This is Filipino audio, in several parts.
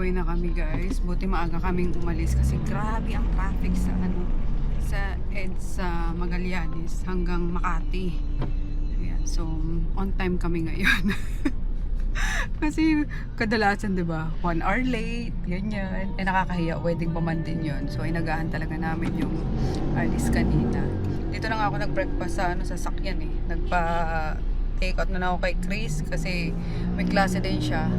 Pauwi na kami guys. Buti maaga kaming umalis kasi grabe ang traffic sa sa Magallanes hanggang Makati. Ayan, so on time kami ngayon. Kasi kadalasan 'di ba, 1 hour late, ganyan. Eh nakakahiya, wedding pa man din 'yon. So inagahan talaga namin yung alis kanina. Dito na nga ako nag-breakfast sa sa sakyan eh. Take out na ako kay Chris kasi may klase din siya.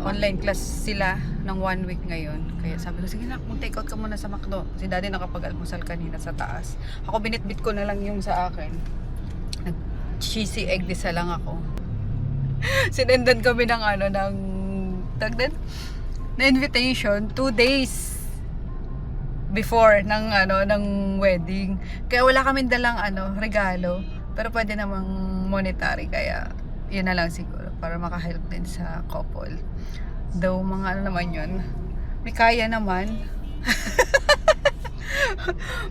Online class sila ng 1 week ngayon. Kaya sabi ko, sige na, mag-take out ka muna sa McDo. Si daddy nakapag-almusal kanina sa taas. Ako binitbit ko na lang yung sa akin. Cheesy egg disa lang ako. Sinendan kami ng na invitation 2 days before ng wedding. Kaya wala kaming dalang regalo, pero pwede namang monetary, kaya yun na lang siguro para makahelp din sa couple. Though mga naman yun, may kaya naman.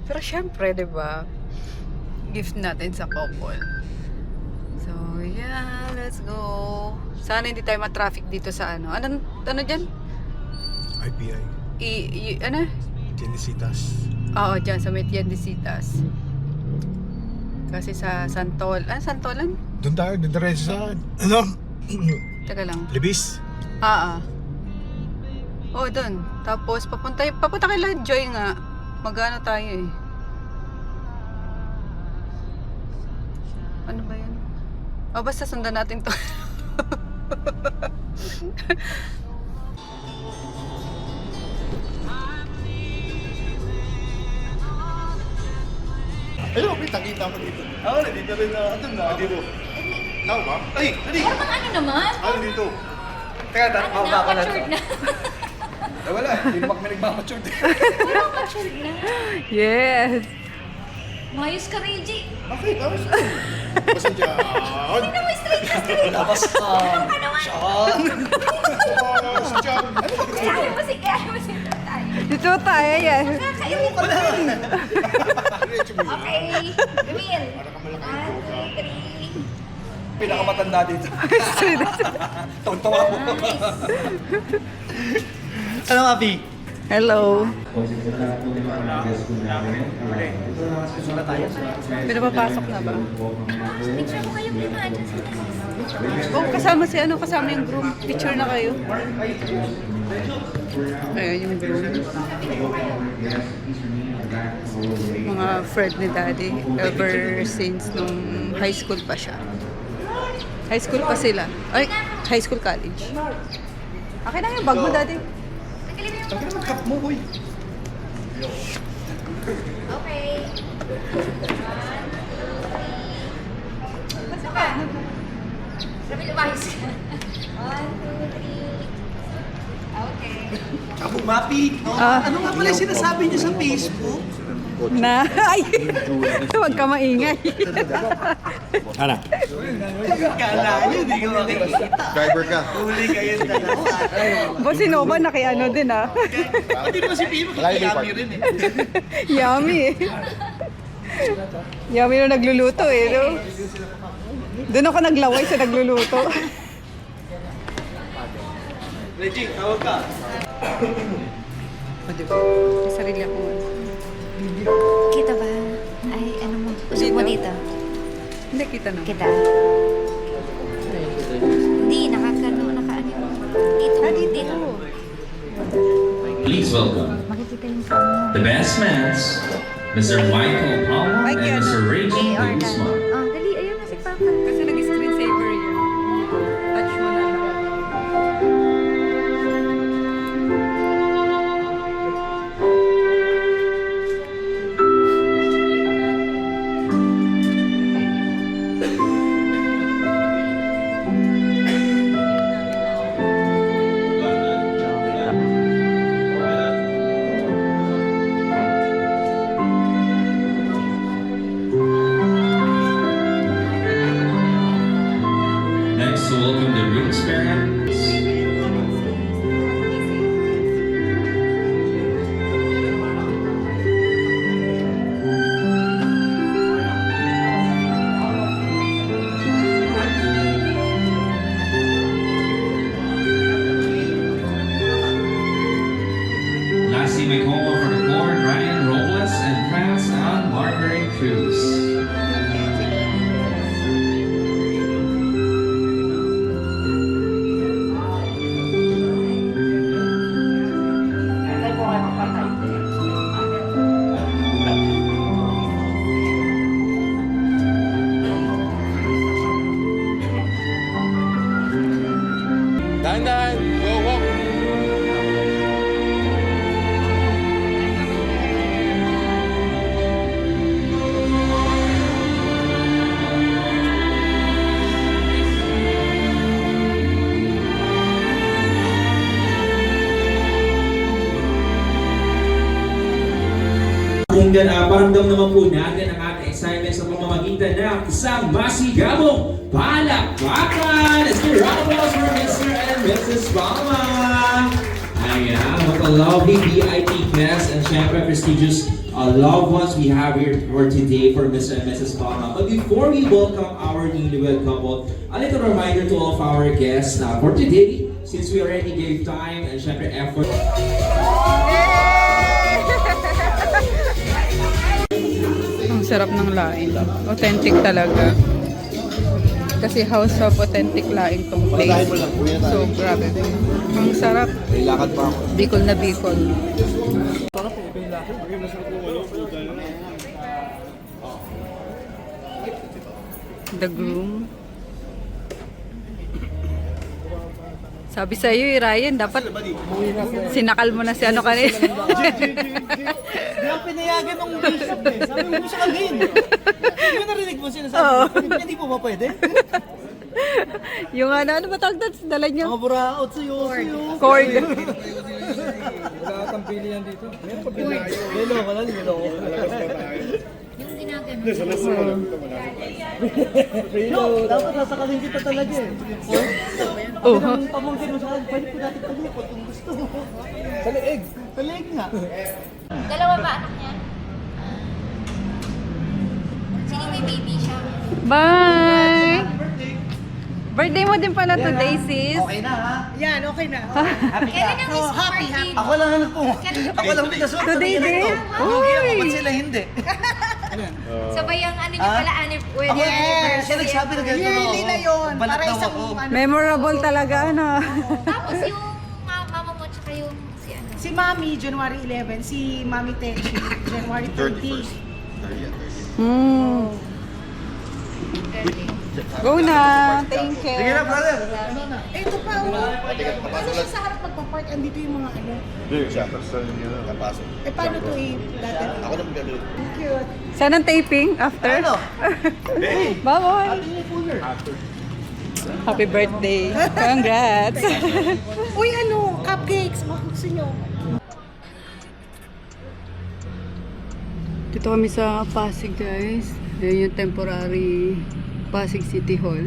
Pero syempre 'di ba, gift natin sa couple. So yeah, let's go. Sana hindi tayo ma-traffic dito sa ano dyan? IPI. Tiendesitas. Oo, dyan sa may Tiendesitas. Kasi sa Santolan? Doon tayo, doon tayo sa, Teka lang. Libis. Oo, doon. Tapos papunta kay Joy nga. Magano tayo eh. Ano ba yan? Basta sundan natin to. Ayun, kita mo dito. Nandito rin na, doon na. Dito. Tao ba? Ay, dali. Parang naman? Dito. Teka, matured na. Wala, hindi naman kami nagmamatured. Parang matured na. Yes. Mayos ka, Reggie. Bakit? Basta dyan. Hindi naman straight na straight. Labas ka! Ano naman? Basta dyan. Ayaw mo sige tayo. Dito tayo, yes. Kakainin ko na. Diretso mo yun. Okay, Emil. Para ka malaki 1, yung 2, 3. Pinakamatanda dito. Tawang-tawa mo. Ano nga, Bi? Hello. Pinapapasok na ba? Picture mo kayong lima dyan sa taas. Oh, kasama yung groom. Picture na kayo. Ayun yung groom. Mga friend ni daddy ever since nung high school pa siya. High school pa sila. Ay, high school, college. Akin na yung bag mo, daddy. Saan ka naman cup mo, boy? Okay. 1, 2, 3. Basta ka. Sabi lumayos ka. 1, 2, 3. Okay. Abu Mapi! Ano nga pala sinasabi niya sa Facebook? Na, ay, huwag ka maingay. Ano? Kala niyo, hindi ko makikita. Driver ka. Huli kayo dalawa. Boss Innova, nakiano din ah. Pati naman si Pino, kikiyami rin eh. Yummy eh. Yummy na nagluluto eh, no? Doon ako naglaway sa nagluluto. Reggie, tawag ka. O diba? May sarili ako. Kita ba? Ay, ano mo? Usok mo dito. Hindi, kita na. Kita. Hindi, nakaano. Dito. Dito. Please welcome Makikita yung phone mo. the best men, Mr. Michael Palma Mike, and yan. Mr. Reggie AR na. Guzman. Oh, dali. Ayun na si Papa. Kasi nag-screensaver yun. Touch mo na lang. paramdam naman po natin ang ating excitement sa pamamagitan ng isang masigabong palakpakan. Let's give a round of applause for Mr. and Mrs. Palma. Ayan, what a lovely VIP guest and syempre prestigious loved ones we have here for today for Mr. and Mrs. Palma. But before we welcome our newlywed couple, a little reminder to all of our guests for today, since we already gave time and syempre effort. Ang sarap ng laing. Authentic talaga. Kasi House of Authentic Laing tong place. So, grabe. Ang sarap. May lakad pa ako. Bicol na Bicol. The groom. Sabi sa iyo, Ryan, dapat sinakal mo na si ano kanina. Hindi ako pinayagan ng bishop eh. Sabi mo siya again. Hindi mo narinig mo sinasabi. Hindi po ba pwede? Yung ano ba tawag doon? Dala niyo? Mga buraot sa'yo. Cord. Wala kang pili yan dito. Lelo ka lang, lelo ko. Yung ginagano. No, dapat sasakalin kita talaga eh. Oh. Ang pamangkin mo sa akin, pwede po natin paglikot kung gusto mo. Sa leeg. Sa leeg nga. Dalawa ba anak niya? Sino may baby siya? Bye! Birthday mo din pala today, sis. Okay na ha? Yan, okay na. Kailan ang miss party? Ako lang ang Ako lang pinasuot. Today din? Uy! Ba't sila hindi? Sabay ang ano niyo pala, wedding Ako, anniversary. siya nagsabi na ganito na Yearly na yun. Balat Para daw isang ako. ano. Memorable talaga, ano? Tapos yung mama mo tsaka yung si ano. Si Mami, January 11. Si Mami Techi, January 30. Hmm. Go na! Thank you. Sige na, brother. Eh, ito pa, ano siya sa harap magpa-park? Andito yung mga ano. Hindi, siya. Personal yun. Napasok. Eh, paano to i-datan? Ako naman gano'n. Thank you. Saan ang taping after? Ano? Bye-bye! Happy birthday! Congrats! Uy, ano, cupcakes. Gusto nyo. Dito kami sa Pasig, guys. Yan yung temporary Pasig City Hall.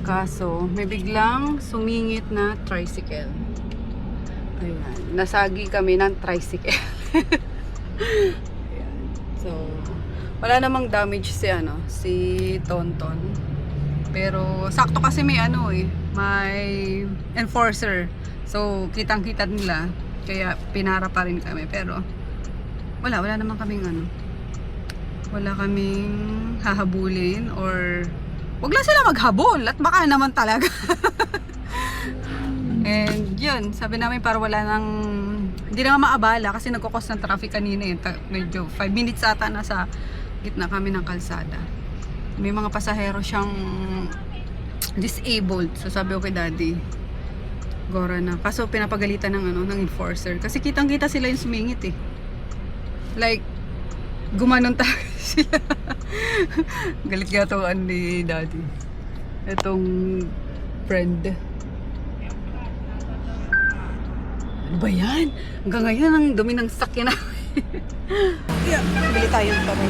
Kaso, may biglang sumingit na tricycle. Ayan. Nasagi kami ng tricycle. Ayan. So, wala namang damage si ano, si Tonton. Pero sakto kasi may ano eh, may enforcer. So, kitang-kita nila. Kaya pinara pa rin kami. Pero wala naman kaming ano. Wala kaming hahabulin or wag lang sila maghabol at baka naman talaga. And yun, sabi namin para wala nang hindi na maabala kasi nagkukos ng traffic kanina eh. Medyo 5 minutes ata na sa gitna kami ng kalsada. May mga pasahero siyang disabled. So sabi ko kay daddy, gora na. Kaso pinapagalitan ng ano, ng enforcer kasi kitang-kita sila yung sumingit eh. Like gumanon tayo sila. Galit nga ito ni daddy. Itong friend. Ano ba yan? Hanggang ngayon ang dumi ng sakyan namin. Yeah, bili tayo ng taro.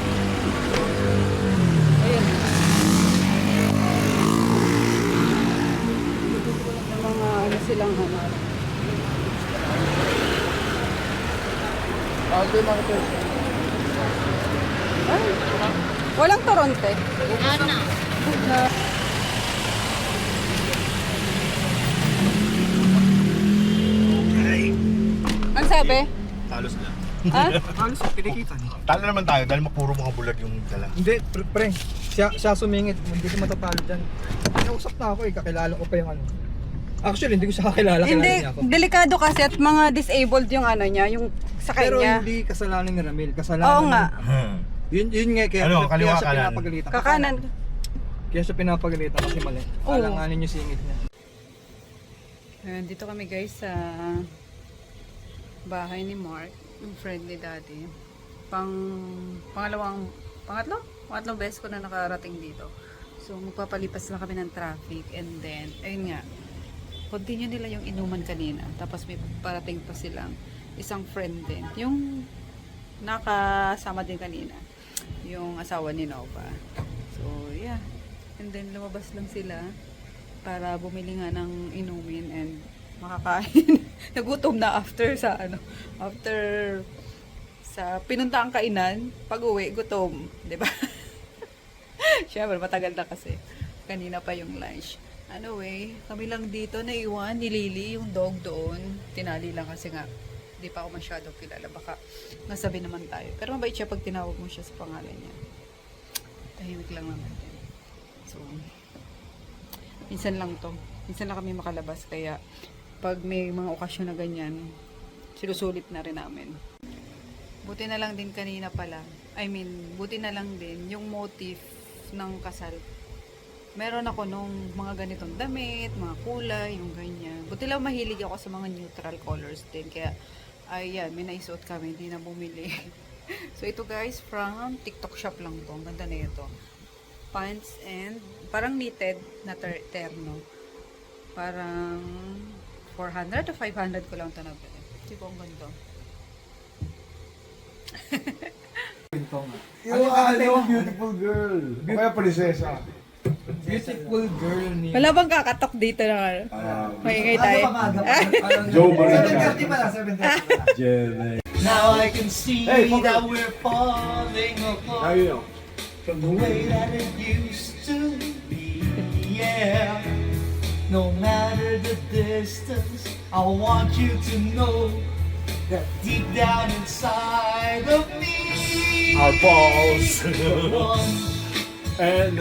Ayan. Yung mga ano silang ano. Ay, walang Toronte. Ana. Ang sabi? Talos na. Ha? Halos kinikita niya. Talo naman tayo dahil puro mga bulag yung dala. Hindi, pre. Siya sumingit. Hindi ko matatalo dyan. Nausap na ako eh. Kakilala ko pa yung ano. Actually, hindi ko siya kakilala. Hindi, Kilala niya ako. delikado kasi at mga disabled yung ano niya, yung sa Pero kanya. hindi kasalanan ni Ramil. Kasalanan Oo nga. Yun nga kaya, Ano, kaliwa, kaya siya kanan? pinapagalitan. Kakanan. Kaya siya pinapagalitan kasi mali. Oo. Alanganin yung singit niya. Ayan, dito kami guys sa bahay ni Mark, yung friend ni Daddy. Pangatlong beses ko na nakarating dito. So magpapalipas lang kami ng traffic and then, ayun nga, continue nila yung inuman kanina. Tapos may parating pa silang isang friend din. Yung nakasama din kanina yung asawa ni Nova. So, yeah. And then, lumabas lang sila para bumili nga ng inumin and makakain. Nagutom na after sa pinuntaang kainan, pag-uwi, gutom. 'Di ba? Siyempre, matagal na kasi. Kanina pa yung lunch. Anyway, kami lang dito naiwan ni Lily, yung dog doon. Tinali lang kasi nga, di pa ako masyadong kilala. Baka nasabi naman tayo. Pero mabait siya pag tinawag mo siya sa pangalan niya. Tahimik lang naman din. So, minsan lang to. Minsan lang kami makalabas. Kaya, pag may mga okasyon na ganyan, sinusulit na rin namin. Buti na lang din kanina pala. Buti na lang din yung motif ng kasal. Meron ako nung mga ganitong damit, mga kulay, yung ganyan. Buti lang mahilig ako sa mga neutral colors din. Kaya, ayan, may naisuot kami, hindi na bumili. So, ito guys, from TikTok shop lang to. Ang ganda na ito. Pants and, parang knitted na terno. Parang 400 to 500 ko lang ito nabili. Tipo, ang ganda. Yung beautiful girl. Kaya prinsesa. Beautiful girl ni... Wala bang kakatok dito na maingay tayo? Joe Maria. 7:30 pala, 7:30 pala. Now I can see that we're falling apart Ayun. from the way that it used to be. Yeah. No matter the distance, I want you to know that deep down inside of me, Our balls. the one. And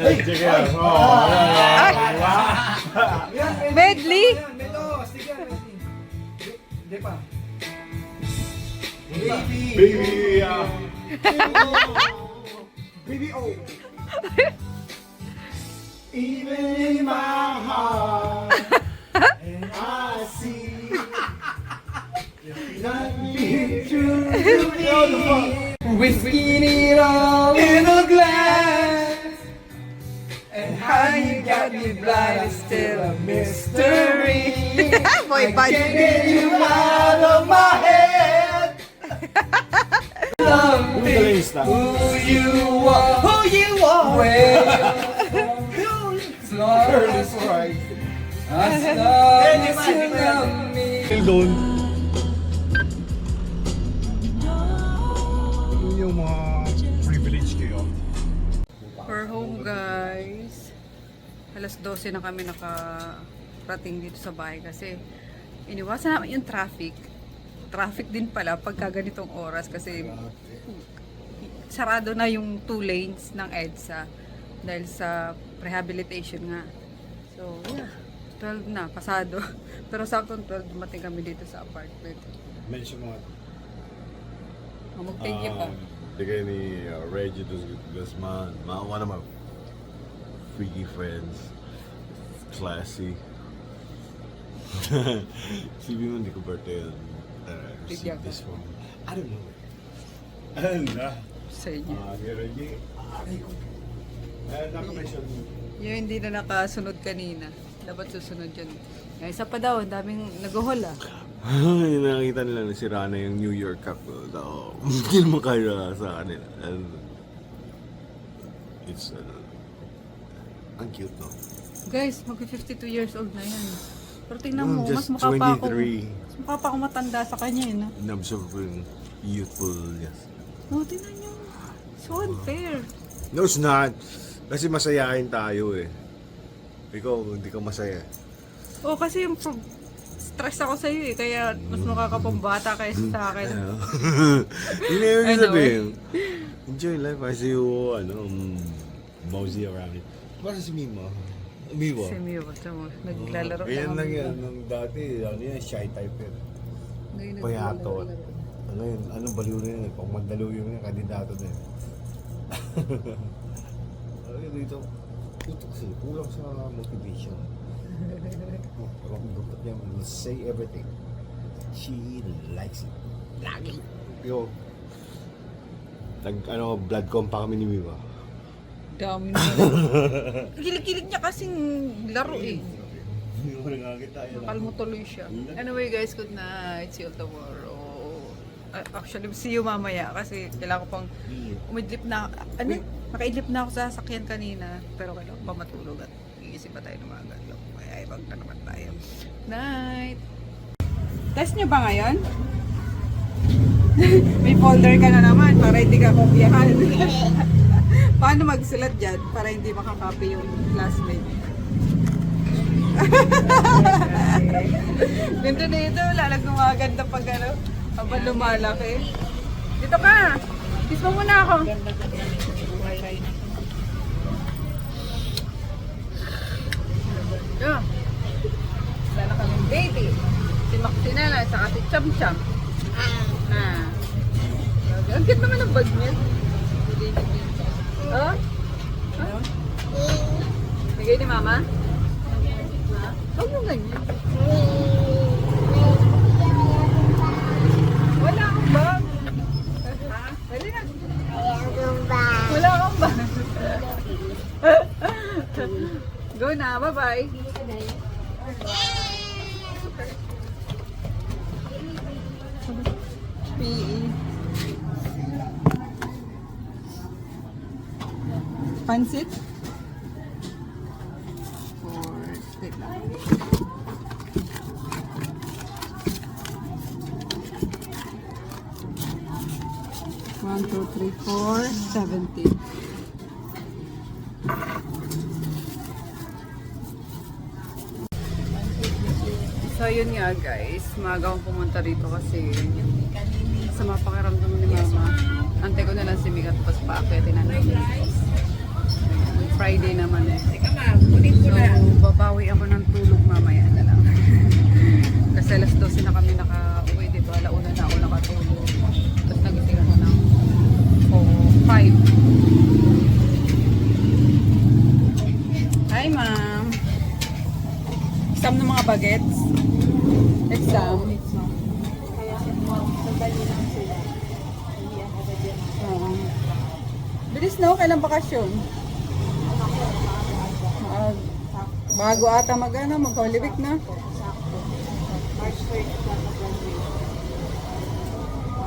Medley? Hindi pa. Baby, Baby O. Even in my heart, and I see nothing true to me. Whisking it all in a glass, and how you got me blind is still a mystery. Boy, I can't get you out of my head. Love me, who you are, where you flawless right. As long as you love me. doon. Yun yung mga privilege kayo. We're home guys. Alas 12 na kami nakarating dito sa bahay kasi iniwasan namin yung traffic. Traffic din pala pagka ganitong oras kasi sarado na yung 2 lanes ng EDSA dahil sa rehabilitation nga. So, yeah. 12 na, pasado. Pero saktong 12, dumating kami dito sa apartment. Mention mo. Mag-thank you ka. Bigay ni Reggie Guzman, one of my freaky friends. Classy. Sabi mo, hindi ko birthday yun. Bigyan Received ka. this from, I don't know. Ano? Sa inyo. Ni Reggie. Naka-mention mo. Yung hindi na nakasunod kanina. Dapat susunod yun. Yung isa pa daw, ang daming nag-haul ah. Yung nakita nila na sira na yung New York Cup. Hindi naman kaya sa kanila. And it's, ang cute, no? Guys, mag-52 years old na yan. Pero tingnan mo, mas Just mukha pa ako. 23. Mas mukha pa ako matanda sa kanya eh, no? In-observe ko yung youthfulness. Oh, tingnan nyo. So unfair. No, it's not. Kasi masayahin tayo eh. Ikaw, hindi ka masaya. Oh, kasi yung stress ako sa iyo eh. Kaya mas mukha ka pang bata kaysa sa akin. Hindi yung Anyway. sabihin. Enjoy life. I see you, mosey around it. Para si Mima. Miwa. Si Mio, naglalaro Ganyan lang kami. yan. Nung dati, shy type yan. Ngayon, Payatot. naglalaro. Ngayon, baliw na yan. Pag magdalaw yung kandidato na yan. Ay, dito. Ito kasi, kulang sa motivation. Pag magdukot niya, will say everything. She likes it. Lagi. Yo. Blood comp pa kami ni Miwa. Dami na. Kilig-kilig niya kasing laro eh. Hindi ko nakakita yun. Nakal mo tuloy siya. Anyway guys, good night. See you tomorrow. Actually, see you mamaya kasi kailangan ko pang umidlip na, nakaidlip na ako sa sasakyan kanina. Pero kailangan pa matulog at iisip pa tayo ng mga galaw. Kaya ibang na naman tayo. Night! Test nyo ba ngayon? May folder ka na naman para hindi ka kopyahan. Paano magsulat dyan para hindi makakopy yung classmate? Ganda na ito, lalag gumaganda pag ano, habang lumalaki. Dito ka! Kiss mo muna ako. Yeah. Wala na kaming baby. Si Maxina na, saka si Cham Cham. Ang cute naman ang bag niya. Oh? Huh? Bigay ni Mama? Huwag mo ganyan. Wala akong bag. Ha? Dali na. Wala akong bag. Go na. Bye-bye. PE. Pansit? Wait lang. One, two, three, 4, 70. So yun nga guys, maaga akong pumunta rito kasi sa mapakiramdam ni Mama. Antay ko na lang si Mika tapos paakyatin na namin. Friday naman eh. So babawi ako ng tulog mamaya na lang. Kasi alas 12 na kami naka-uwi, diba? Alauna na ako nakatulog. Tapos nagising ako ng 5. Hi ma'am! Exam ng mga bagets? Exam? Bilis na, kailan bakasyon? Bago ata mag-Holy Week na. March 3rd na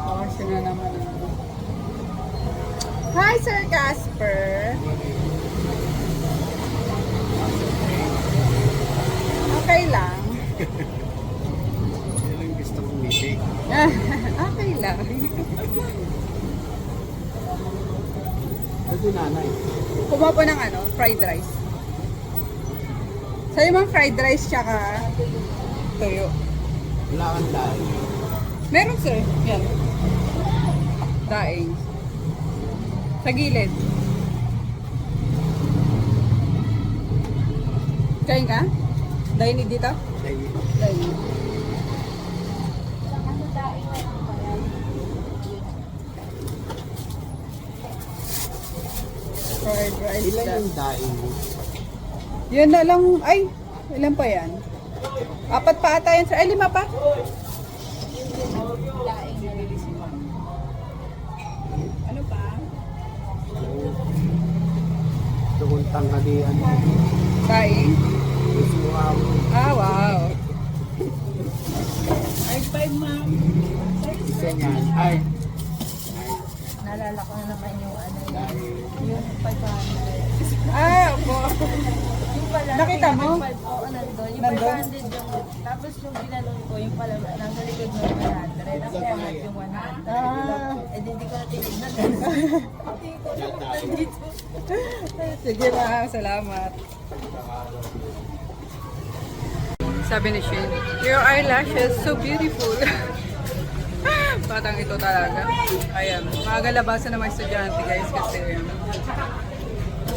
Bakasyon na naman. Hi Sir Casper! Okay lang. Yan ang gusto kong meeting. Okay lang. Ito nanay. Kumuha po ng ano, fried rice. Sa'yo mang fried rice tsaka toyo. Wala kang dahil. Meron sir. Yan. Daing. Sa gilid. Kain ka? Daing dito? Daing. Fried rice. Ilan daw. yung daing mo? Yun na lang. Ay, ilan pa yan? 4 pa ata yan sir. Ay, 5 pa? Ano pa? Ito kong tanghalian. Daing? Gusto mo ako. Ah, wow. Ay, 5 ma'am. Isa niyan. Ay. Naalala ko na naman yung ano yung 500. Ah, opo. Yung pala, Nakita mo? Oo, nandun. Yung Nandun? 500 yung, tapos yung ginanong ko, yung pala, nasa likod ng 100. Ang kaya yung 100. Ah. Eh, hindi ko na tinignan. Hindi ko na dito. Sige na, salamat. Sabi ni Shane, your eyelashes so beautiful. Parang ito talaga. Ayan, magalabasan ng mga estudyante guys kasi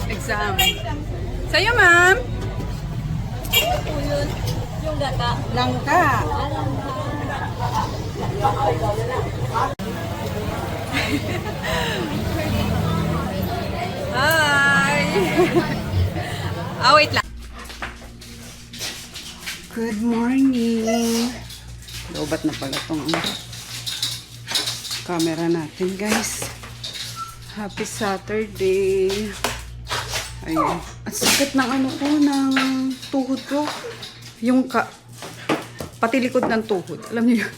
exam. Sa'yo ma'am? Yung gata. Langka. Hi! Wait lang. Good morning. Lobat na pala tong camera natin, guys. Happy Saturday. Ayun. At sakit ng ano ko, ng tuhod ko. Yung pati likod ng tuhod. Alam niyo yun?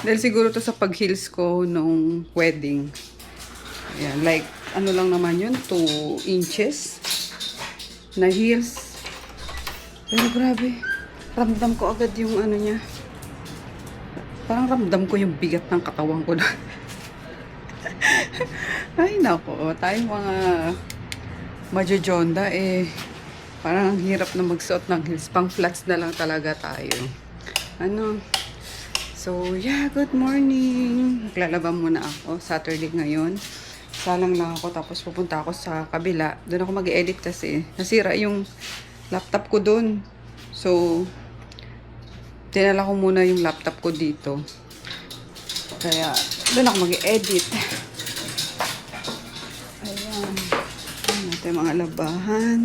Dahil siguro to sa pag-heels ko nung wedding. Ayan, like, ano lang naman yun, 2 inches na heels. Pero grabe, ramdam ko agad yung ano niya. Parang ramdam ko yung bigat ng katawan ko na. Ay, nako, tayong mga majojonda parang ang hirap na magsuot ng heels. Pang flats na lang talaga tayo. So, yeah, good morning. Maglalaba muna ako. Saturday ngayon. Salang lang ako. Tapos pupunta ako sa kabila. Doon ako mag-edit kasi. Nasira yung laptop ko doon. So, dinala ko muna yung laptop ko dito. Kaya, doon ako mag-edit. Ayan. Ayan natin yung mga labahan.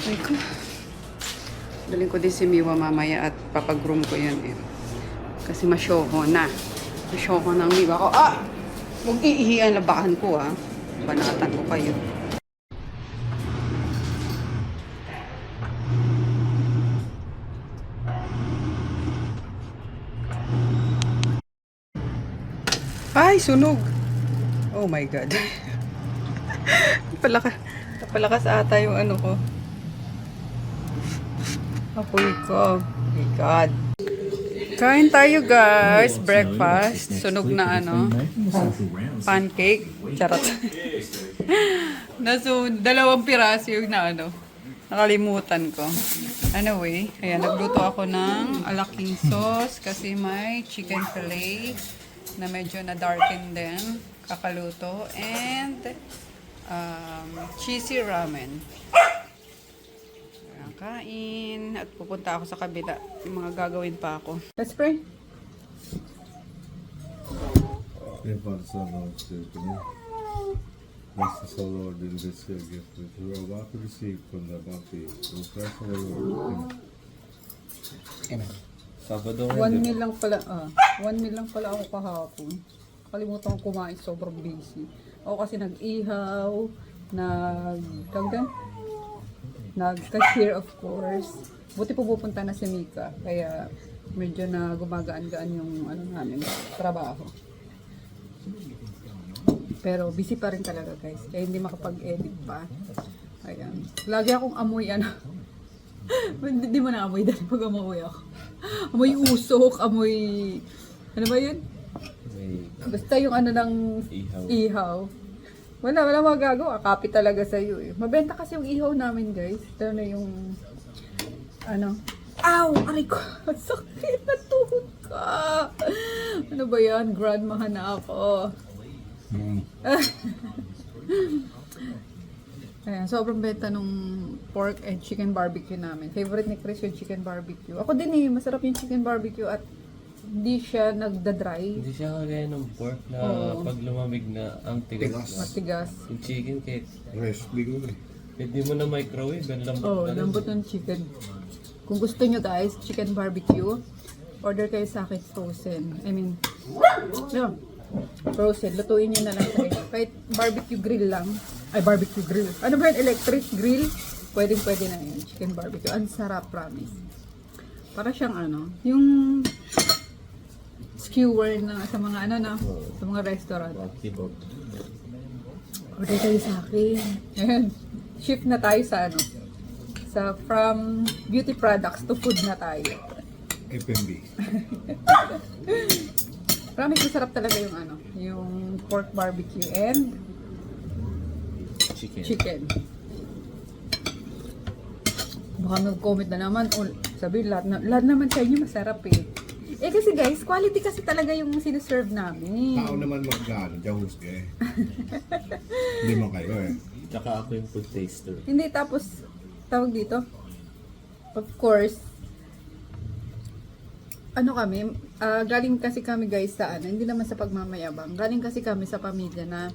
Ay ko. Daling ko din si Miwa mamaya at papagroom ko yan Kasi masyoko na. Masyoko ng Miwa ko. Huwag iihian labahan ko Banatan ko kayo. Ay, sunog! Oh my God. Napalakas ata yung ano ko. Apoy ko. Oh my God. Kain tayo guys. Breakfast. Sunog na pancake. Charot. Dalawang piraso yung nakalimutan ko. Anyway, ayan, nagluto ako ng alaking sauce kasi may chicken fillet na medyo na-darken din. Kakaluto. And cheesy ramen. Kain. At pupunta ako sa kabila. Yung mga gagawin pa ako. Let's pray. Bless us, O Lord, in this your gift which we are about to receive from the bounty. In Christ our Lord. Amen. Sabado 1 meal lang pala. 1 meal lang pala ako kahapon. Kalimutan ko kumain. Sobrang busy. Ako kasi nag-ihaw. Nag-cashier of course. Buti po pupunta na si Mika. Kaya medyo na gumagaan-gaan yung namin, trabaho. Pero busy pa rin talaga guys. Kaya hindi makapag-edit pa. Ayan. Lagi akong amoy hindi mo na amoy dahil pag amoy ako. Amoy usok, amoy ano ba yun? Basta yung ng ihaw. Wala magagawa. Copy talaga sa'yo Mabenta kasi yung ihaw namin guys. Ito na yung Ow! Aray ko! Sakit na tuhod ka! Ano ba yan? Grandma na ako. Ayan, sobrang benta nung pork and chicken barbecue namin. Favorite ni Chris yung chicken barbecue. Ako din masarap yung chicken barbecue at hindi siya nagda-dry. Hindi siya kagaya ng pork na pag lumamig na ang tigas. Matigas. Yung chicken kahit Recipe ko hindi mo na microwave, ang lambot na rin. Lambot ng chicken. Kung gusto nyo guys, chicken barbecue, order kayo sa akin frozen. Frozen. Lutuin nyo na lang sa inyo. Kahit barbecue grill lang. Ay, barbecue grill. Ano ba yun? Electric grill? Pwede na yun. Chicken barbecue. Ang sarap, promise. Para siyang yung skewer na sa mga sa mga restaurant. Order kayo sa akin. Ayan. Shift na tayo sa from beauty products to food na tayo. FMB. Promise masarap talaga yung pork barbecue and chicken. Baka mag-comment na naman sabi lahat naman sa inyo masarap kasi guys, quality kasi talaga yung siniserve namin. Tao naman magkano, jahus ka Hindi mo kayo Tsaka ako yung food taster. Hindi, tapos tawag dito, of course, galing kasi kami guys sa hindi naman sa pagmamayabang, galing kasi kami sa pamilya na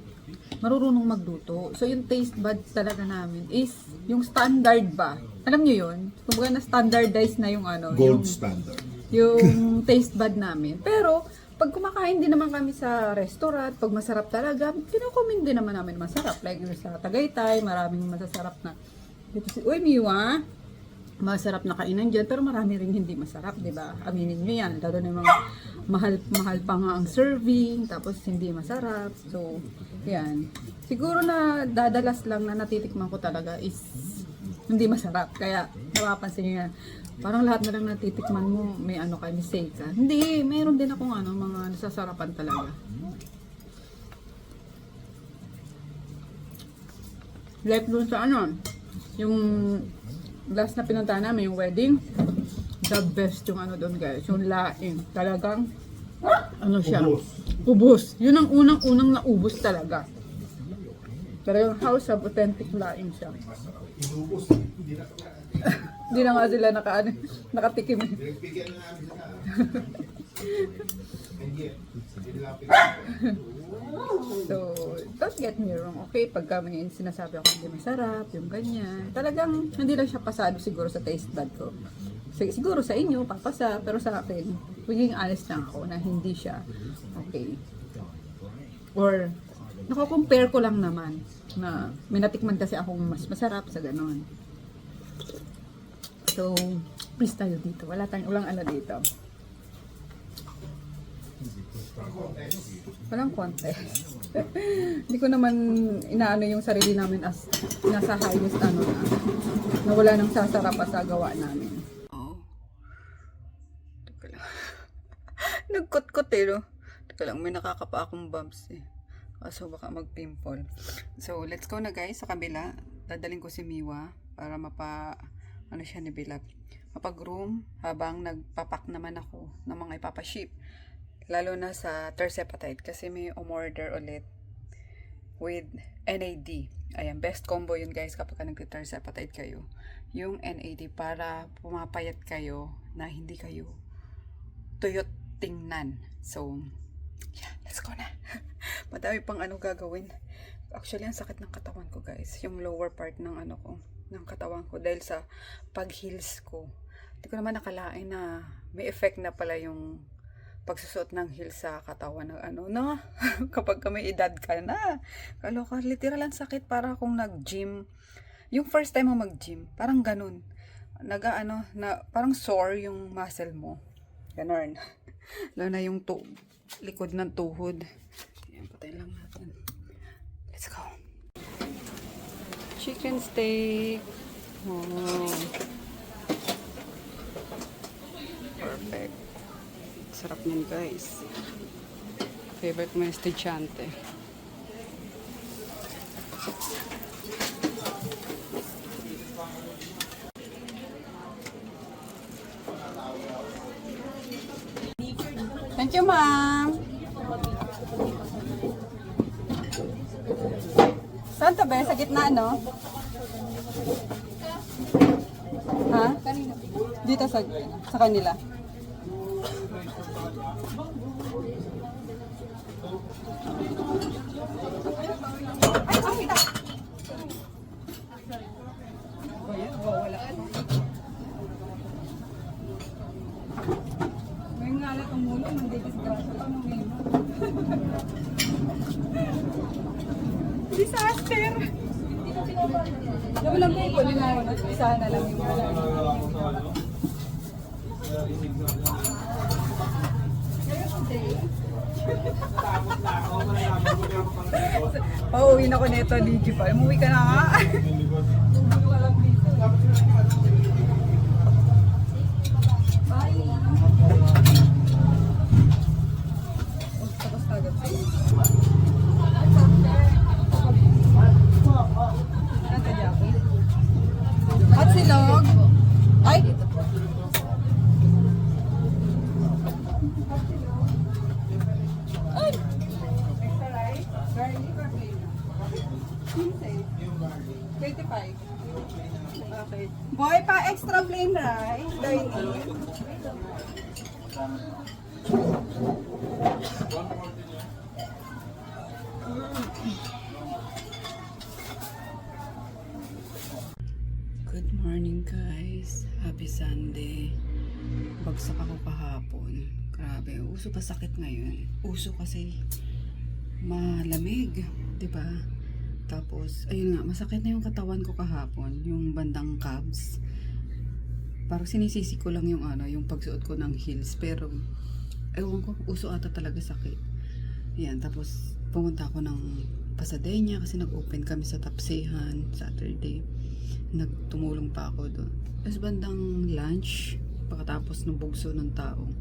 marunong magluto. So yung taste buds talaga namin is yung standard ba? Alam nyo yun? Kumbaga na standardized na yung gold standard. Yung taste bud namin. Pero pag kumakain din naman kami sa restaurant, pag masarap talaga, kinokomment din naman namin masarap. Like sa Tagaytay, maraming masasarap na. Dito uy Miwa, masarap na kainan dyan, pero marami rin hindi masarap, di ba? Aminin nyo yan, lalo na yung mga mahal pa nga ang serving, tapos hindi masarap. So, yan. Siguro na dadalas lang na natitikman ko talaga is hindi masarap. Kaya, napapansin nyo yan. Parang lahat na lang natitikman mo, may ano ka, mistake ka. Hindi, meron din akong ano, mga nasasarapan talaga. Like dun sa ano, yung last na pinuntahan namin, yung wedding, the best yung ano doon guys, yung laing. Talagang, ano siya, ubos. Yun ang unang naubos talaga. Pero yung house of authentic laing siya. Hindi na nga sila nakatikim. So, don't get me wrong, okay? Pagka may sinasabi ako hindi masarap, yung ganyan. Talagang hindi lang siya pasado siguro sa taste bud ko. Siguro sa inyo, papasa, pero sa akin, maging honest lang ako na hindi siya okay. Or, nako-compare ko lang naman na may natikman kasi akong mas masarap sa ganon. So, please tayo dito. Walang ano dito. Walang contest. Hindi ko naman inaano yung sarili namin as nasa highest ano na wala nang sasarap sa gawa namin. Oh. Teka lang. Nagkot-kot no? Teka lang, may nakakapa akong bumps Kaso baka mag-pimple. So, let's go na guys sa kabila. Dadaling ko si Miwa para ano siya ni Bilab. Mapag-room habang nagpapak naman ako ng mga ipapaship. Lalo na sa tersepatide kasi may umorder ulit with NAD. Ayan, best combo yun guys kapag nag-tersepatide kayo. Yung NAD para pumapayat kayo na hindi kayo tuyot tingnan. So, yeah, let's go na. Madami pang ano gagawin. Actually, ang sakit ng katawan ko guys. Yung lower part ng ano ko, ng katawan ko dahil sa pag-heels ko. Hindi ko naman nakalain na may effect na pala yung pagsusuot ng heels sa katawan ng ano na kapag may edad ka na. Kaloka, literal ang sakit para kung nag-gym. Yung first time mo mag-gym, parang ganun. Parang sore yung muscle mo. Ganun. Lalo na yung likod ng tuhod. Ayan, patay lang natin. Let's go. Chicken steak. Oh. Perfect. Sarap niyan guys. Favorite mo yung estudyante. Thank you, ma'am. Saan to ba? Sa gitna, no? Ha? Dito sa kanila. May ngalat ang mulo, mandidisgrasya pa nung ngayon. Disaster! Laman lang kayo, pwede na yun. Isa na lang yung wala. Pauwi na ko nito, Ligi pa. Umuwi ka na nga. At silog. Ay! Ay! Garlic or plain? 25. Okay. Boy, pa extra plain rice. Dining. Good morning guys. Happy Sunday. Bagsak ako kahapon. Grabe. Uso pa sakit ngayon. Uso kasi malamig. Diba? Tapos, ayun nga, masakit na yung katawan ko kahapon. Yung bandang calves. parang sinisisi ko lang yung ano, yung pagsuot ko ng heels. Pero, ewan ko, uso ata talaga sakit. Yan, tapos pumunta ako ng Pasadena kasi nag-open kami sa Tapsihan Saturday. Nagtumulong pa ako doon. Tapos bandang lunch, pagkatapos ng bugso ng tao,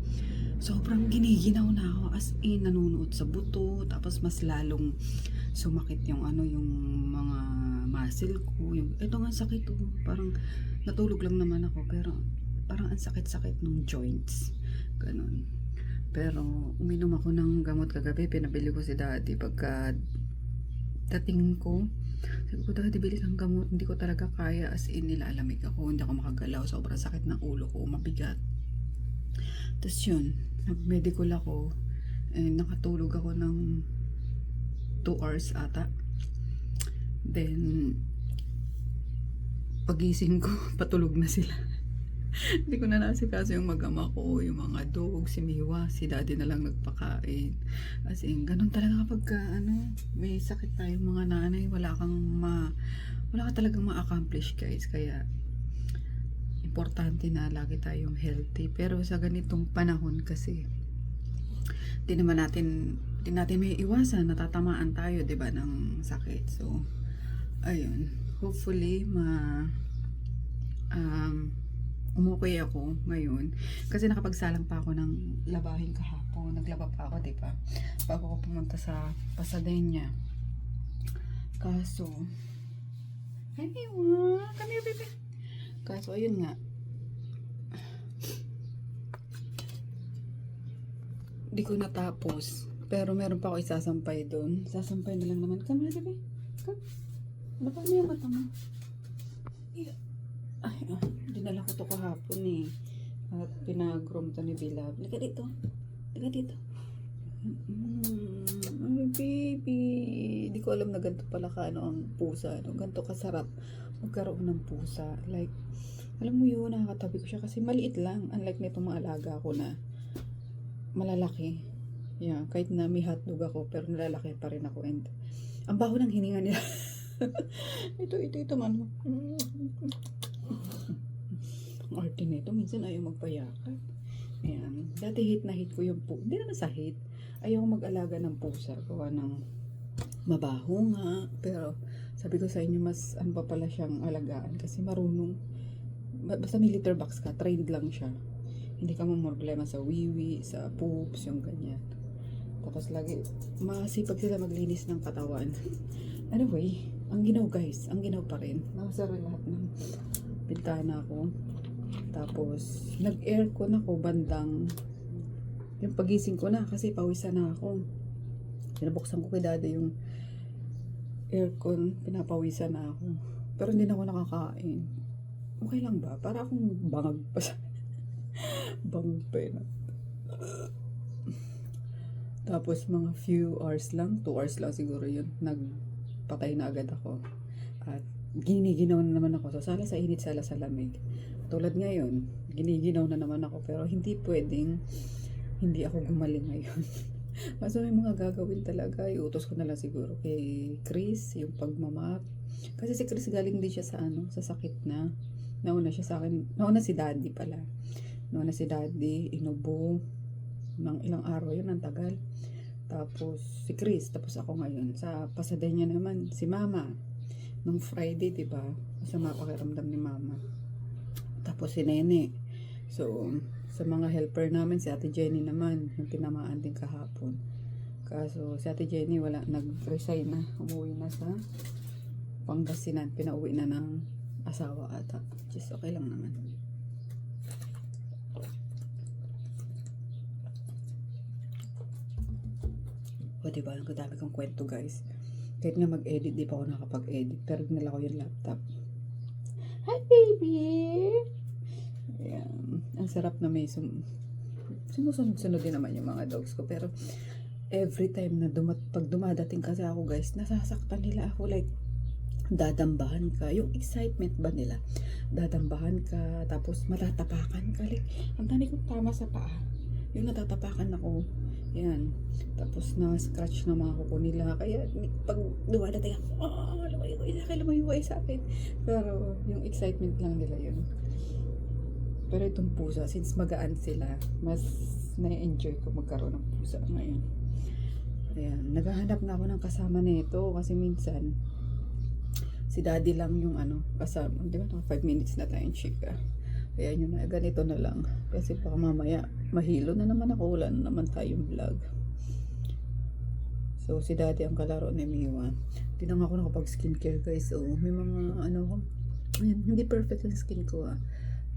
sobrang giniginaw na ako, as in nanunuot sa buto, tapos mas lalong sumakit yung ano, yung mga muscle ko, yung eto nga sakit oh. Parang natulog lang naman ako pero parang ang sakit-sakit ng joints, ganun. Pero uminom ako ng gamot kagabi, pinabili ko si daddy pagka dating ko. Sabi ko, daddy, bili kang gamot, hindi ko talaga kaya, as in nilalamig ako, hindi ako makagalaw, sobrang sakit ng ulo ko, mabigat. Tapos yun, nag-medical ako, and nakatulog ako ng 2 hours ata. Then pagising ko, patulog na sila. Hindi ko na nasikaso yung mag-ama ko, yung mga dog, si Miwa, si daddy na lang nagpakain. As in, ganun talaga kapag ano, may sakit tayong mga nanay, wala ka talagang ma-accomplish guys. Kaya importante na lagi tayong healthy. Pero sa ganitong panahon kasi, di natin may iwasan, natatamaan tayo, 'di ba, ng sakit. So, ayun, hopefully umukay ako ngayon kasi nakapagsalang pa ako ng labahin kahapon. Naglaba pa ako, 'di ba? Bago ako pumunta sa Pasadena. Kaso, come here, baby. Kaso, ayun nga. Di ko natapos. Pero meron pa ako isasampay doon. Sasampay na lang naman. Come here, baby. Come. Baka mo yung mata mo. Yeah. Ay, dinala ko to kahapon eh. At pinag-groom to ni Bilab. Liga dito. Liga dito. Ay, baby. Di ko alam na ganito pala ka ano ang pusa. Ano, ganito kasarap magkaroon ng pusa. Like, alam mo yun, nakakatabi ko siya kasi maliit lang. Unlike nito mga alaga ko na malalaki. Yeah, kahit na may hotdog ako, pero nalalaki pa rin ako. And ang baho ng hininga nila. ito man. Ang arte nito, minsan ayaw magpayakan. Ayan. Dati hit na hit ko yung pusa. Hindi naman sa hit. Ayaw mag-alaga ng pusa. Gawa ng mabaho nga. Pero sabi ko sa inyo, mas ano pa pala siyang alagaan. Kasi marunong. Basta may litter box ka, trained lang siya. Hindi ka problema sa wiwi, sa poops, yung ganyan. Tapos lagi, masipag sila maglinis ng katawan. Anyway, ang ginaw guys, ang ginaw pa rin. Nakasara lahat ng bintana ko. Tapos, nag-aircon ako bandang yung pagising ko na kasi pawisan na ako. Pinabuksan ko kay daddy yung aircon, pinapawisan na ako. Pero hindi na ako nakakain. Okay lang ba? Para akong bangag pa sa bangag pa yun. Tapos mga few hours lang, 2 hours lang siguro yun, nagpatay na agad ako. At giniginaw na naman ako. So, sala sa init, sala sa lamig. Tulad ngayon, giniginaw na naman ako. Pero hindi pwedeng hindi ako gumaling ngayon. Basta may mga gagawin talaga. Iutos ko na lang siguro kay Chris, yung pagmamap. Kasi si Chris galing din siya sa sa sakit na. Nauna siya sa akin. Nauna si daddy pala. Nauna si daddy, inubo. Ng ilang araw yun, ang tagal. Tapos si Chris, tapos ako ngayon. Sa Pasadena naman, si mama. Nung Friday, diba? Masama pakiramdam ni mama. Tapos si Nene. So, sa mga helper namin, si Ate Jenny naman, yung tinamaan din kahapon. Kaso, si Ate Jenny, nag-resign na. Umuwi na sa Pangasinan. Pinauwi na ng asawa ata. Just okay lang naman. O, diba? Ang dami kong kwento, guys. Kahit nga mag-edit, di pa ako nakapag-edit. Pero ginala ko yung laptop. Hi, baby! Ayan. Ang sarap na may sumusunod-sunod din naman yung mga dogs ko. Pero, every time na pag dumadating kasi ako, guys, nasasaktan nila ako. Like, dadambahan ka. Yung excitement ba nila? Dadambahan ka, tapos matatapakan ka. Like, ang dami kong tama sa paa. Yung natatapakan ako, yan. Tapos na-scratch na mga kuko nila. Kaya pag dumadating ako, lumayo sa akin. Pero yung excitement lang nila yun. Pero itong pusa, since magaan sila, mas na-enjoy ko magkaroon ng pusa ngayon. Ayan, naghahanap na ako ng kasama nito kasi minsan si daddy lang yung kasama. Di ba? 5 minutes na tayong chika. Ayan yun na, ganito na lang. Kasi baka mamaya, mahilo na naman ako. Wala na naman tayong vlog. So, si daddy ang kalaro ni Miwa. Di na nga ako nakapag skincare guys. So, may mga ayan, hindi perfect yung skin ko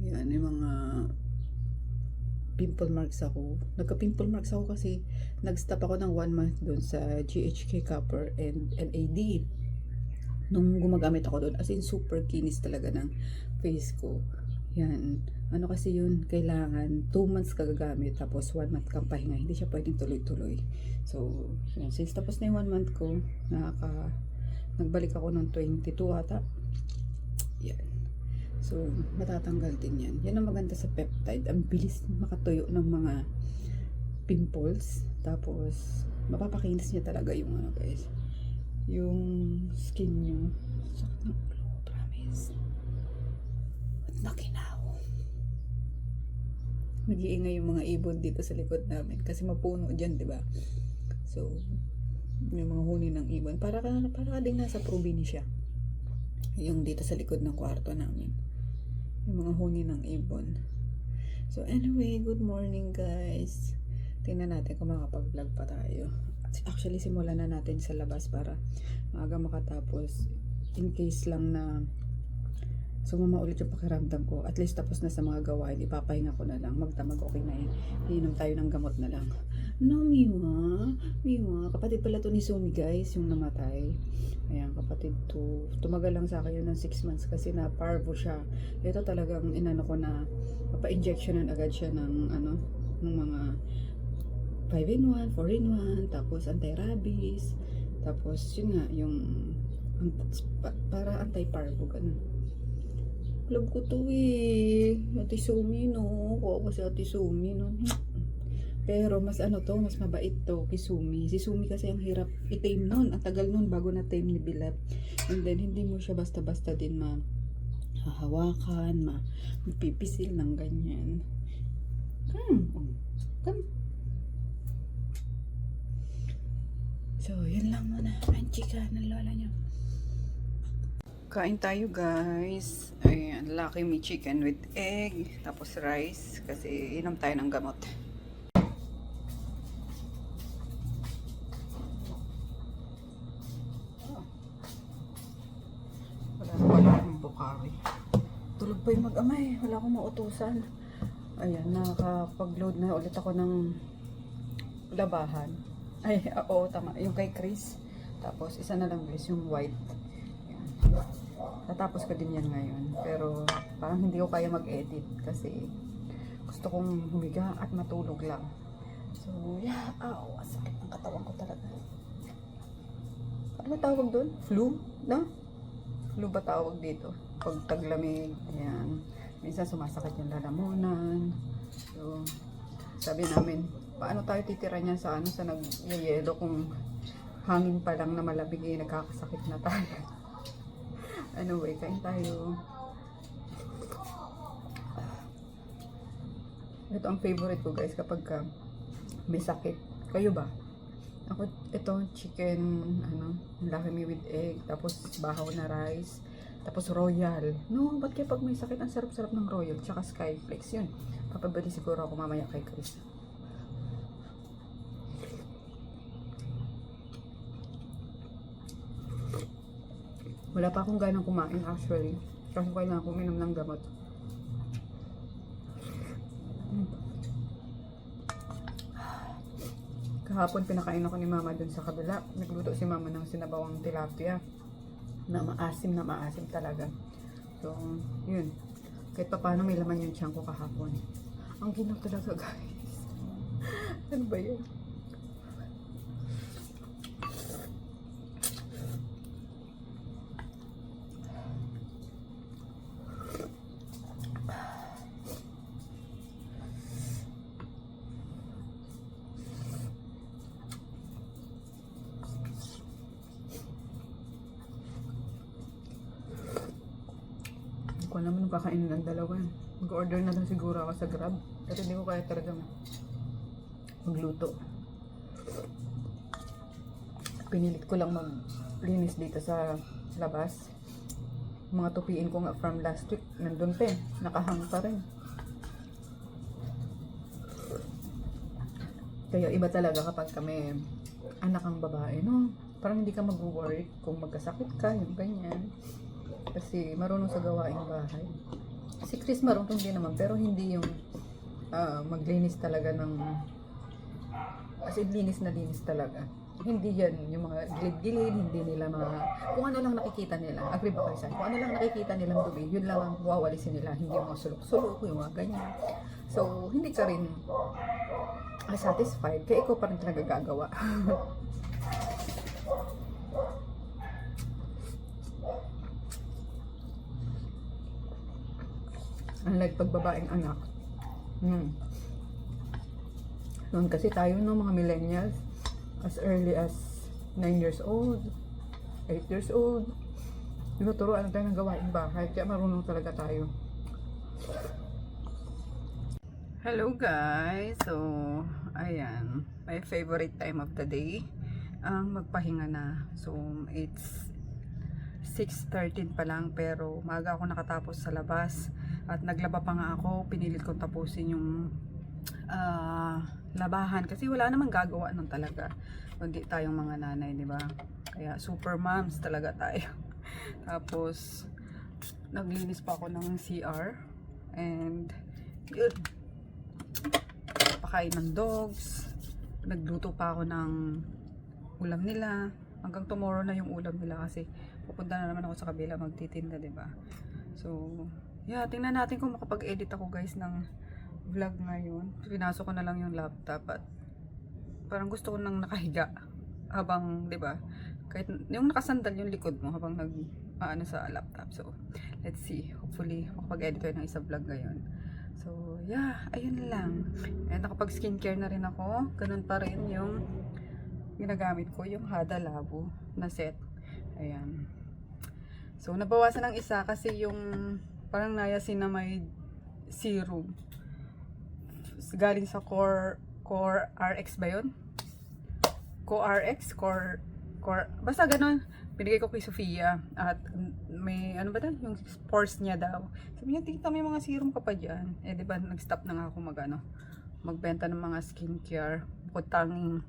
Ayan, may mga pimple marks ako. Nagka-pimple marks ako kasi nag-stop ako ng 1 month doon sa GHK Copper and NAD. Nung gumagamit ako doon, as in super kinis talaga ng face ko. Yan. Ano kasi yun, kailangan 2 months kagagamit tapos 1 month kang pahinga. Hindi siya pwedeng tuloy-tuloy. So, yan. Since tapos na yung 1 month ko, nagbalik ako ng 22 ata. Yan. So, matatanggal din yan. Yan ang maganda sa peptide. Ang bilis makatuyo ng mga pimples. Tapos, mapapakinis niya talaga yung guys. Yung skin nyo. Sakit ng ulo, promise. At nakinaw. Nag-iingay yung mga ibon dito sa likod namin. Kasi mapuno dyan, di ba? So, yung mga huni ng ibon. Para ka din nasa probinsya. Yung dito sa likod ng kwarto namin. Yung mga huni ng ibon. So, anyway, good morning guys. Tingnan natin kung makapag-vlog pa tayo. Actually, simulan na natin sa labas para maaga makatapos. In case lang na sumama ulit yung pakiramdam ko. At least tapos na sa mga gawain. Ipapahinga ko na lang. Magdamag okay na yan. Iinom tayo ng gamot na lang. No, Miwa. Kapatid pala to ni Sumi guys. Yung namatay. Ayan, kapatid to. Tumagal lang sa akin yun ng 6 months kasi na parvo siya. Ito talagang inano ko na mapa-injectionan agad siya ng ng mga 5-in-1, 4-in-1, tapos anti-rabies, tapos yun nga, yung para anti-parvo, ganun. Love ko to Ate Sumi, no? Kuha ko si Ate Sumi, no? Pero mas mas mabait to kay Sumi. Si Sumi kasi ang hirap i-tame nun. Ang tagal nun bago na-tame ni Bilap. And then, hindi mo siya basta-basta din mahahawakan, mapipisil ng ganyan. Come. So, yun lang muna. Ang chika ng lola niyo. Kain tayo guys. Ayan, Lucky Me chicken with egg. Tapos rice. Kasi inom tayo ng gamot. Wala akong bukari. Tulog pa yung mag-amay. Wala akong mautusan. Ayan, nakakapag-load na ulit ako ng labahan. Ay, oo, tama. Yung kay Chris. Tapos, isa na lang guys, yung white. Ayan. Natapos ko din yan ngayon. Pero, parang hindi ko kaya mag-edit. Kasi, gusto kong humiga at matulog lang. So, yeah. Sakit ng katawan ko talaga. Ano tawag doon? Flu? No? Flu ba tawag dito? Pag taglamig. Ayan. Minsan sumasakit yung lalamunan. So, sabi namin, paano tayo titira niya sa sa nagyayelo kung hangin pa lang na malamig nagkakasakit na tayo. Anyway, kain tayo. Ito ang favorite ko guys kapag may sakit. Kayo ba? Ako, ito chicken, Lucky Me with egg, tapos bahaw na rice, tapos royal. No, ba't kaya pag may sakit, ang sarap-sarap ng royal, tsaka skyflakes yun. Papabili siguro ako mamaya kay Chris. Wala pa akong ganang kumain actually. Kasi kailangan ko uminom ng gamot. Kahapon pinakain ako ni mama dun sa kabila. Nagluto si mama ng sinabawang tilapia. Na maasim talaga. So, yun. Kahit pa paano may laman yung tiyan ko kahapon. Ang ginaw talaga guys. Ano ba yun? Ko naman kakainin ng dalawa. Mag-order na lang siguro ako sa Grab. Pero hindi ko kaya talaga magluto. Pinilit ko lang maglinis dito sa labas. Mga tupiin ko nga from last week, nandun pa eh. Nakahang pa rin. Kaya iba talaga kapag kami anak ang babae, no? Parang hindi ka mag-worry kung magkasakit ka, yung ganyan. Kasi marunong sa gawaing bahay. Si Chris marunong din naman, pero hindi yung maglinis talaga ng... As in, linis na linis talaga. Hindi yan, yung mga gilid-gilid, hindi nila mga... Kung ano lang nakikita nila, agree ba kayo sa'yo? Kung ano lang nakikita nilang dumi, yun lang ang wawalisin nila. Hindi yung mga sulok-sulok, yung mga ganyan. So, hindi ka rin satisfied, kaya ikaw pa rin talaga gagawa. Unlike pagbabaeng anak. Noon kasi tayo no, mga millennials, as early as 9 years old, 8 years old, tinuturuan tayo ng gawaing bahay, kaya marunong talaga tayo. Hello guys! So, ayan, my favorite time of the day, ang magpahinga na. So, it's 6:13 pa lang, pero maaga ako nakatapos sa labas at naglaba pa nga ako. Pinilit kong tapusin yung labahan kasi wala namang gagawa nun talaga, kundi tayong mga nanay, di ba? Kaya super moms talaga tayo. Tapos naglinis pa ako ng CR and yun, pakain ng dogs, nagluto pa ako ng ulam nila. Hanggang tomorrow na yung ulam nila kasi pupunta na naman ako sa kabila magtitinda, di ba? So, yeah, tingnan natin kung makapag-edit ako guys ng vlog ngayon. Pinasok ko na lang yung laptop at parang gusto ko nang nakahiga habang, di ba? Kahit yung nakasandal yung likod mo habang ano sa laptop. So, let's see. Hopefully, makapag-edit ko ng isang vlog ngayon. So, yeah, ayun lang. And nakapag skincare na rin ako. Ganun pa rin yung ginagamit ko, yung Hada Labo na set. Ayan. So, nabawasan ng isa kasi yung parang niacinamide serum. Galing sa Core RX ba yun? Core RX? Basta ganun. Binigay ko kay Sofia. At may, ano ba daw? Yung pores niya daw. Sabi niya, tita, may mga serum ka pa dyan. Eh, di ba, nag-stop na nga ako magbenta ng mga skincare. Bukod tanging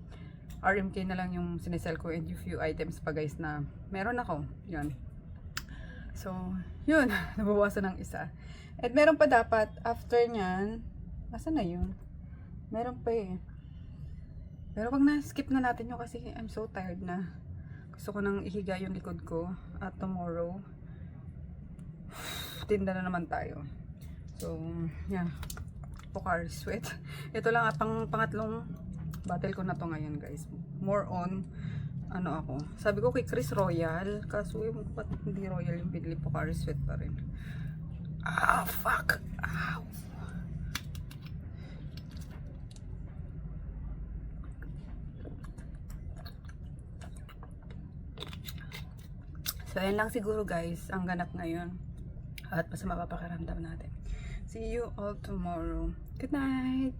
RMK na lang yung sinesell ko and yung few items pa guys na meron ako. Yun. So, yun. Nabawasan ng isa. At meron pa dapat, after nyan, asan na yun? Meron pa eh. Pero wag na, skip na natin yun kasi I'm so tired na. Gusto ko nang ihiga yung likod ko. At tomorrow, tinda na naman tayo. So, yeah. Pocari Sweat. Ito lang pangatlong battle ko na to ngayon guys. More on, ano ako. Sabi ko kay Chris Royal. Kaso yung hindi Royal yung pinili, Pocari Sweat pa rin. Ah, fuck! Ow! So, ayan lang siguro guys, ang ganap ngayon. At mas mapapakaramdam natin. See you all tomorrow. Good night!